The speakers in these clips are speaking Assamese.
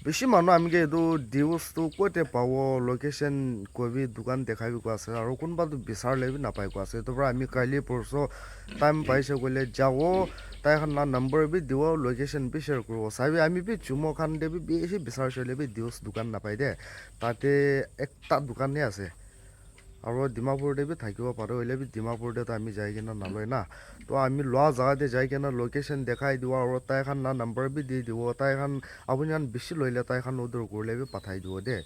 বেছি মানুহ আমি এইটো ডিউজটো ক'তে পাব লোকেশ্যন কৈবি দোকান দেখাবি কোৱা আছে আৰু কোনোবাটো বিচাৰিলে বি নাপায় কোৱা আছে এইটোৰ পৰা আমি কাইলৈ পৰছো টাইম পাইছে গ'লে যাব তাইখন না নম্বৰ বি দিব লোকেশ্যন বি শ্বেয়াৰ কৰিব চাবি আমি বি জুমো খান দে বি বেছি বিচাৰিছিলে বি ডিউজ দোকান নাপায় দে তাতে একটা দোকানেই আছে আৰু ডিমাপুৰতে বি থাকিব পাৰোঁ হ'লে বি ডিমাপুৰতে আমি যাই কিনে নলয় না তো আমি লোৱা জেগাতে যাই কিনে লোকেশ্যন দেখাই দিওঁ আৰু তাইখন না নম্বৰ বি দি দিব তাইখন আপুনি বেছি লৈলে তাইখন অৰ্ডাৰ কৰিলে বি পঠাই দিব দে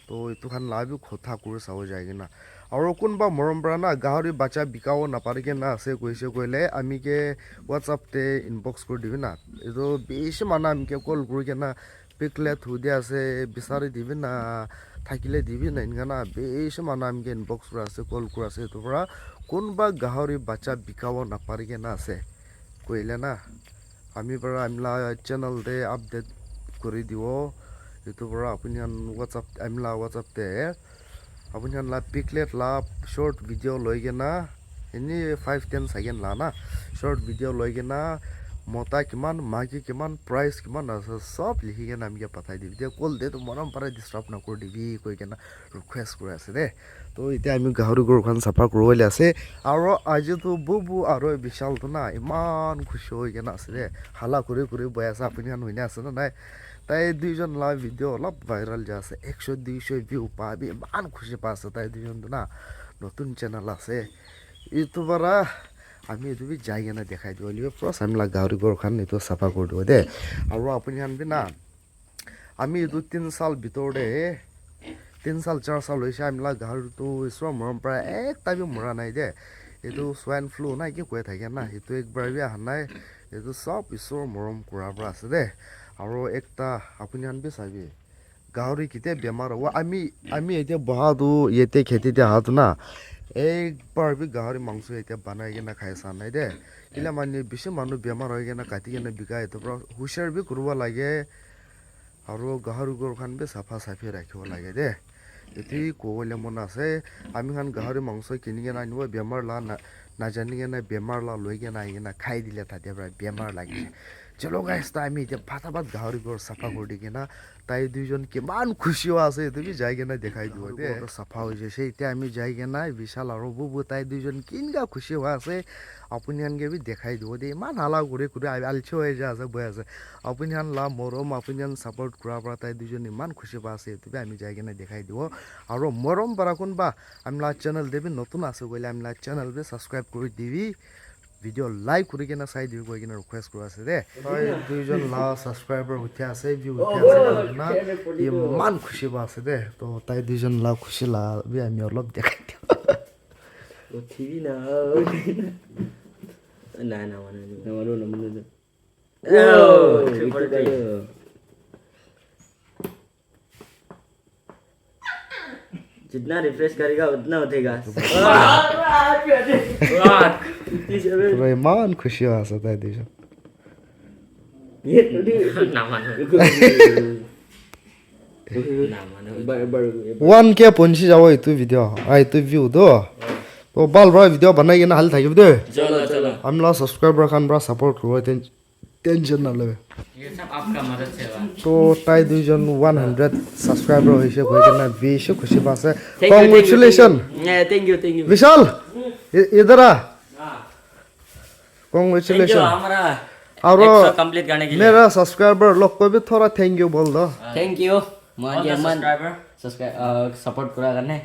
তো এইটোখন লা বি কথা কৰি চাব যায় কিনা আৰু কোনোবা মৰম পৰা না গাহৰি বাচ্চা বিকাব নাপাৰিকে না আছে কৈছে কৈলে আমিকে হোৱাটছআপতে ইনবক্স কৰি দিবি না এইটো বেছি মানুহ আমিকে কল কৰি কিনে পিকলে থৈ দিয়া আছে বিচাৰি দিবি না থাকিলে দিবি না এনেকুৱা না বেছি মানুহ আমিকে ইনবক্স কৰি আছে কল কৰি আছে এইটোৰ পৰা কোনোবা গাহৰি বাচ্চা বিকাব নাপাৰিকে না আছে কৈলে না আমি পৰা আমলা চেনেলতে আপডেট কৰি দিব এইটোৰ পৰা আপুনি হোৱাটছআপ আমলা হোৱাটছআপতে আপুনি লা পিকলেট লা শ্বৰ্ট ভিডিঅ' লৈ কিনা এনেই 5-10 ছেকেণ্ড লা না শ্বৰ্ট ভিডিঅ' লৈ কিনা মতা কিমান মাইকী কিমান প্ৰাইচ কিমান আছে চব লিখি কিনে আমি পঠাই দিবি এতিয়া কল দে তো মৰম পাৰে ডিষ্টাৰ্ব নকৰি দিবি কৈ কিনে ৰিকুৱেষ্ট কৰি আছে দে তো এতিয়া আমি গাহৰি গৰুখন চাফা কৰিবলৈ আছে আৰু আজিতো বুবু আৰু বিশালটো না ইমান খুচি হৈ কিনে আছে দে হালা কৰি বৈ আছে আপুনি হয়নে আছে না নাই তাই দুইজন লা ভিডিঅ' অলপ ভাইৰেল যা আছে 100-200 ভিউ পাবি ইমান খুচি পাই আছে তাই দুইজনটো না নতুন চেনেল আছে এইটো পৰা আমি এইটো বি যাই কিনে দেখাই দিব লাগিব প্লাছ আমি গাহৰি গৰুখন এইটো চাফা কৰি দিব দে আৰু আপুনি বি না আমি এইটো 3 সাল ভিতৰতে 3-4 সাল হৈছে আমি গাহৰিটো ঈশ্বৰৰ মৰম পৰা একটা বি মৰা নাই দে এইটো সোৱাইন ফ্লু নাই কি কৈ থাকে না সেইটো একবাৰ বি অহা নাই এইটো চব ঈশ্বৰৰ মৰম কৰাৰ পৰা আছে দে আৰু একটা আপুনি বি চাবি গাহৰি কেতিয়া বেমাৰ হ'ব আমি এতিয়া বহাটো ইয়াতে খেতিতে অহাটো না একবাৰ বি গাহৰি মাংস এতিয়া বনাই কিনে খাই চা নাই দে কেলে মানে বেছি মানুহ বেমাৰ হৈ কিনে কাটি কিনে বিকাই এইটোৰ পৰা হুচিয়াৰ বি কৰিব লাগে আৰু গাহৰি গৰুখন বি চাফা চাফি ৰাখিব লাগে দে এইটোৱেই ক'বলৈ মন আছে আমি গাহৰি মাংস কিনি কিনে আনিব বেমাৰ লা নাজানি কিনে বেমাৰ লা লৈ কিনে আহি কিনে খাই দিলে তাতে পৰা বেমাৰ লাগিছে চলো গাইছ তাই আমি এতিয়া ফাটাফাট গাহৰি গৰু চাফা কৰি দি কিনে তাই দুইজন কিমান খুচি হৈ আছে এইটো বি যাই কিনে দেখাই দিব দে চাফা হৈ গৈছে এতিয়া আমি যাই কিনে বিশাল আৰু বুবু তাই দুইজন কেনেকুৱা খুচি হৈ আছে আপুনি বি দেখাই দিব দে ইমান হালা কৰি আলচি হৈ যায় আছে বৈ আছে আপুনি লা মৰম আপুনি ছাপৰ্ট কৰাৰ পৰা তাই দুইজন ইমান খুচি পাই আছে এইটো আমি যাই কিনে দেখাই দিব আৰু মৰম পৰা কোনোবা আমি চেনেল দেবি নতুন আছে কৈলে আমি চেনেল বি ছাবস্ক্ৰাইব কৰি দিবি ভিডিঅ' লাইক কৰি কিনে চাই দিব কৈ কিনে ৰিকুৱেষ্ট কৰি আছে দে তই দুইজন লা ছাবস্ক্ৰাইবাৰ উঠি আছে ভিউ উঠি আছে না ইমান খুচি পাই আছে দে তো তাই দুইজন লা খুচি লা বি আমি অলপ দেখাই দিওঁ উঠিবি না নাই নামানো जितना रिफ्रेश करेगा उतना उठेगा ইমান খুচি হৈ আছে তাই দুইজন 1K পঞ্চি যাব এইটো ভিডিঅ' এইটো ভিউটো তো ভাল ভাল ভিডিঅ' বনাই কিনে হালি থাকিব দেই আমি ছাবস্ক্ৰাইবাৰ খান পৰা ছাপৰ্ট কৰিব টেনশ্যন নল'বে তো তাই দুইজন 100 ছাবস্ক্ৰাইবাৰ হৈছে গৈ কিনে বেছি খুচি পাইছে কংগ্ৰেচুলেশ্যন विशाल इधर आ कॉन्ग्रेचुलेशन और कंप्लीट करने के लिए मेरा सब्सक्राइबर लोग को भी थोड़ा थैंक यू बोल दो थैंक यू सपोर्ट करा करने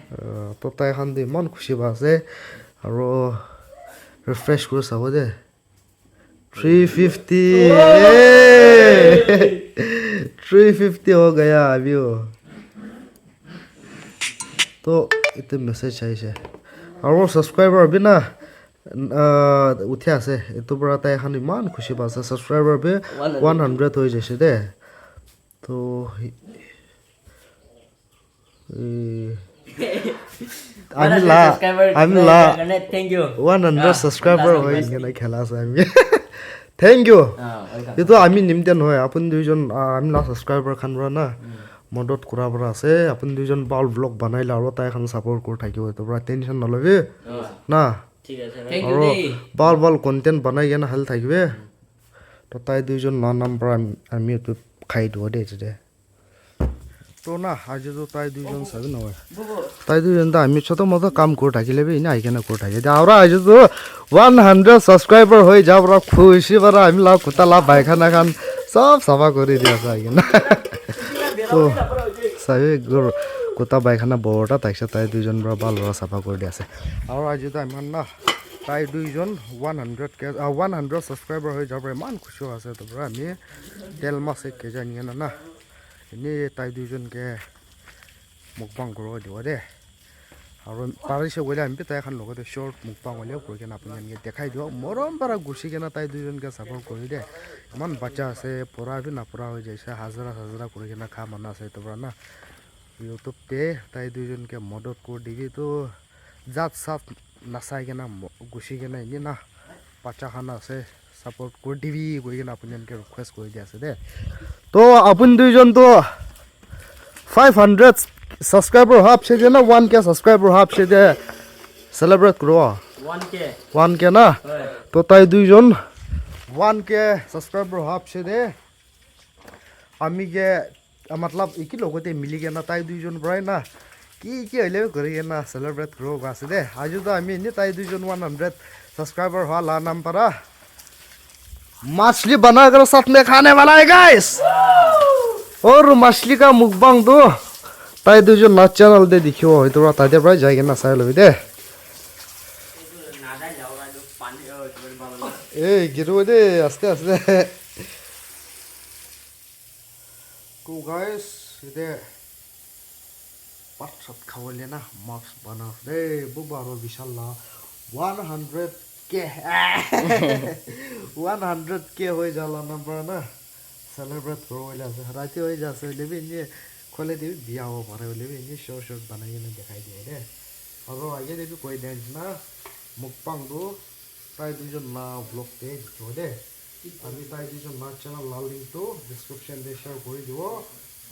तो ताई खान दे मन खुशी बासे और रिफ्रेश कर सब दे 350 हो गया अभी वो तो इतने मैसेज चाहिए और सब्सक्राइबर भी ना उठे আছে এইটো পৰা তাই এখন ইমান খুচি পাইছে ছাবস্ক্ৰাইবাৰ বি 100 হৈ গৈছে দে তো আমি লা थैंक यू 100 ছাবস্ক্ৰাইবাৰ হৈ কিনে খেলা আছে আমি থেংক ইউ এইটো আমি নিমতে নহয় আপুনি দুইজন আমি লা ছাবস্ক্ৰাইবাৰ খান পৰা না মদত কৰাৰ পৰা আছে আপুনি দুইজন ভাল ব্লগ বনাইলে আৰু তাই এখন ছাপৰ্ট কৰি থাকিব এইটো পৰা টেনশ্যন নল'বি না ठीक है আৰু ভাল কণ্টেণ্ট বনাই কিনে হাল থাকিবে তো তাই দুইজন নাম পৰা আমি এইটো খাই দিব দেই তো না আজি তো তাই দুইজন চাবি নহয় বুবু তাই দুইজন তো আমি ছোট মতো কাম করে থাকিলে এনে আইকেনে করে থাকি আমরা আজি তো 100 সাবস্ক্রাইবার হয়ে যাও আমরা খুশি পারা আমি লাভ কুতা লাভ বাইখানা খান সব সাফা করে দিয়ে আছে আইকেনে তো চাবি কুতা বাইখানা বড়টা তাইছে তাই দুইজন ভাল লৰা চাফা কৰি দি আছে আৰু আজি তো ইমান না তাই দুইজন 100 সাবস্ক্রাইবার হয়ে যাবার ইমান খুশি আছে তো আমি তেল মাছ এক কেজি নিয়ে না এনেই তাই দুইজনকে মুখবাং কৰিব দিব দেই আৰু পাৰিছে গ'লে আমি তাই এখন লগতে শ্বৰ্ট মুখবাং হ'লেও কৰি কিনে আপুনি এনেকৈ দেখাই দিওঁ মৰম পৰা গুচি কিনে তাই দুইজনকে চাপৰ্ট কৰি দে ইমান বাচ্চা আছে পঢ়া বি নপঢ়া হৈ যাইছে হাজিৰা কৰি কিনে খা মানুহ আছে এইটোৰ পৰা না ইউটিউবতে তাই দুইজনকে মদত কৰি দিবি তো জাত চাত নাচাই কিনে গুচি কিনে এনেই না বাচ্চা খানা আছে সাপোর্ট করে দিবি কই কিনে আপুনি এনেকৈ ৰিকুৱেষ্ট কৰি দি আছে দে তো আপুনি দুইজন তো 500 সাবস্ক্রাইবার হাফছে যে না 1k সাবস্ক্রাইবার হাফছে যে সেলিব্রেট করো 1k না তো তাই দুইজন 1k সাবস্ক্রাইবার হাফছে দে আমি যে मतलब एक ही लोगों ते मिली गया ना ताई दुईजन बराई ना কি হইলে করে না সেলিব্রেট করো আছে দে আজ তো আমি নি তাই দুইজন 100 सब्सक्राइबर हुआ ला नाम पर मछली बनाकर साथ में खाने वाला है गाइस और मछली का मुकबांग तो ताई दुईजन ना चैनल दे दिखियो तो तादे बराई जाएगा ना साइल दे ए गिरो दे आस्ते आस्ते तो गाइस इधर पाँच खावले ना मार्क्स बना दे बुबारो विशाल ला 100k 100k हो जाला नंबर ना सेलिब्रेट करो वाला से राती हो जा से लेबे ने खोले दे बिया हो मारे लेबे ने शॉर्ट बनाई ने दिखाई दे दे और आगे दे कोई डांस ना मुकबांग दो ताई दुजन ना ब्लॉग पे जो दे আমি তাই দুজন না চ্যানেল লাল লিংক তো ডেসক্রিপশন দে শেয়ার করে দিব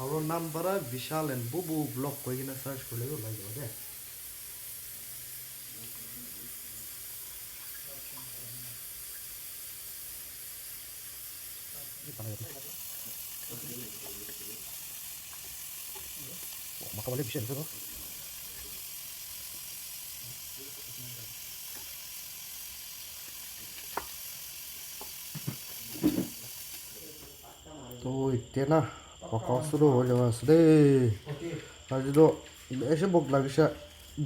আর number Bishal and Bubu vlog কই কিনা সার্চ করলে তো লাগবে দে মাকা বলে বিশাল তো तो इतने ना पकाव शुरू हो जावा से आज तो ऐसे भूख लगे से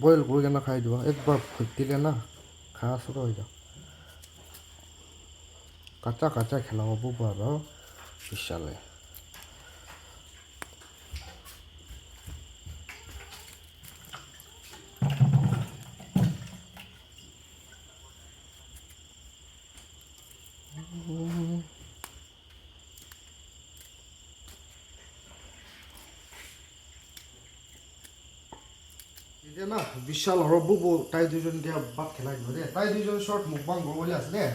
बॉयल करके ना खाई दो एक बार फुटती ले ना खा शुरू हो जा कच्चा कच्चा खिलाओ बुबार विशाल है না বিশাল আর বুবু তাই দুজন কে বাত খেলাই দে তাই দুজন শর্ট মুকবাং বলে আছে দে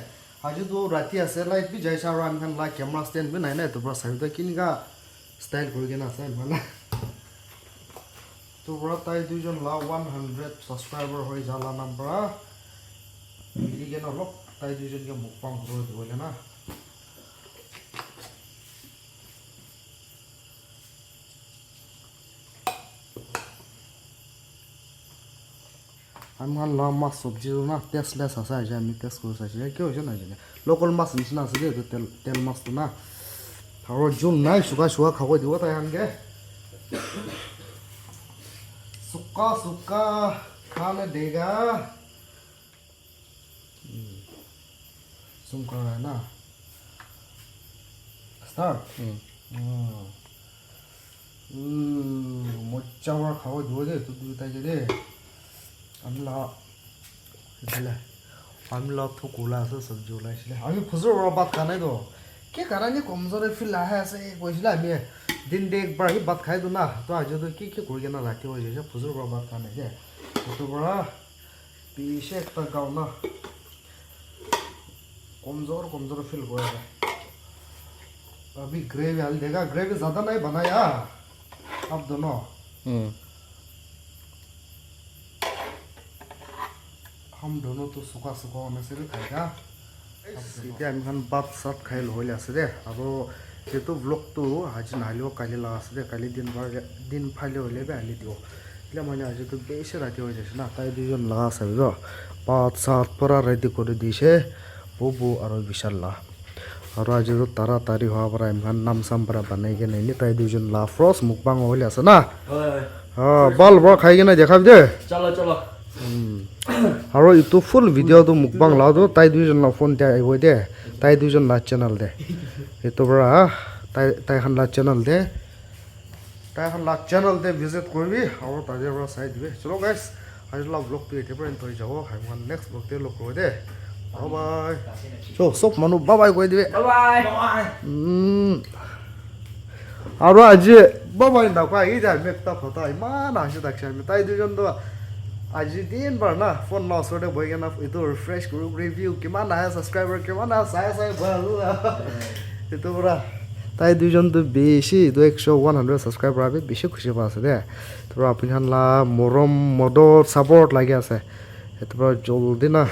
আজি তো রাতি আছে লাইট বি যাইছে আর আমি খান লা ক্যামেরা স্ট্যান্ড বি নাই না তো বড় সাইড কিনগা স্টাইল করে কেনা আছে মানে তো বড় তাই দুজন লা 100 সাবস্ক্রাইবার হয়ে जाला নাম্বার মিলি কেন লোক তাই দুজন কে মুকবাং করে দিবলে না আমি আল্লাহ মাছ সবজি না টেস্টলেস আছে আজ আমি টেস্ট করে চাইছি কি হয়েছে না জানি লোকাল মাছ নিচিনা আছে যে তেল তেল মাছটো না আৰু জোল নাই শুকা শুকা খাব দিব তাই আনগে सुक्का सुक्का खाने देगा सुन कर रहा है ना स्टार्ट मोचा खाओ दो दे तू दूता जे दे আমলা তো কোলা আছে সবজি ওলাইছিলে আমি ফুজুৰ ভাত খা নাই তো কি কাৰণে কমজোৰে ফিল আহে আছে কৈছিলে আমি দিন দে একবাৰ আহি ভাত খাই দিওঁ না তো আজি তো কি কৰি কেনে ৰাতি হৈ গৈছে ফুজুৰ ভাত খা নাই যে সেইটো পৰা পিছে একটা গাঁও না कमजोर फील हो रहा है अभी ग्रेवी हल देगा ग्रेवी ज़्यादा नहीं बनाया अब दोनों हम दोनों तो सुखा होने से भी खाएगा এতিয়া আমি খান ভাত চাত খাই লৈ আছে দে আৰু সেইটো ব্লগটো আজি নাহিলেও কালি লগা আছে দেই কালি দিন ফাইলে হ'লে আনি দিব এতিয়া মানে আজিতো বেছি ৰাতি হৈ যাইছে না তাই দুজন লগা আছে ৰ পাঁচ সাত পৰা ৰেডি কৰি দিছে বুবু আৰু বিশাল লা আৰু আজিতো তাড়াতাড়ি হোৱাৰ পৰা ইমান নাম চাম পৰা বনাই কিনে এনে তাই দুজন লা ফ্ৰছ মুখবাং হ'লে আছে না বল বৰ খাই কিনে দেখাবি দে চলো চলো আৰু ইটো ফুল ভিডিঅ'টো মুখবাং লাওটো তাই দুজন লা ফোন দিয়া আহিব দে তাই দুজন লা চেনেল দে এইটো পৰা তাই এখন লা চেনেল দে ভিজিট কৰিবি আৰু তাৰে পৰা চাই দিবি চলো গাইছ আজি ব্লগটো এতিয়া পৰা থৈ যাব মই নেক্সট ব্লগতে লগ কৰোঁ দে বাই চব মানুহ বাই কৈ দিবি আৰু আজি বাই নকোৱা আহি যায় মেকটা ফটা ইমান হাঁহি থাকছে আমি তাই দুজনতো আজি দিনবাৰ না ফোন ন ওচৰতে বহি কিনে এইটো ৰিফ্ৰেছ কৰোঁ ৰিভিউ কিমান আহে ছাবস্ক্ৰাইবাৰ কিমান আহে চাই বহালো এইটো পৰা তাই দুজনতো বেছি 100 ছাবস্ক্ৰাইবাৰ আমি বেছি খুচি পোৱা আছে দে তো আপুনি লা মৰম মদত ছাপৰ্ট লাগি আছে সেইটো পৰা জলদি না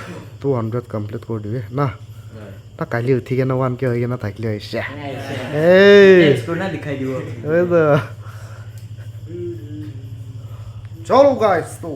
200 কমপ্লিট কৰি দিবি না কালি উঠি কেনে 1K হৈ কিনে থাকিলে হৈছে দেখাই দিব চলো গাইছ তো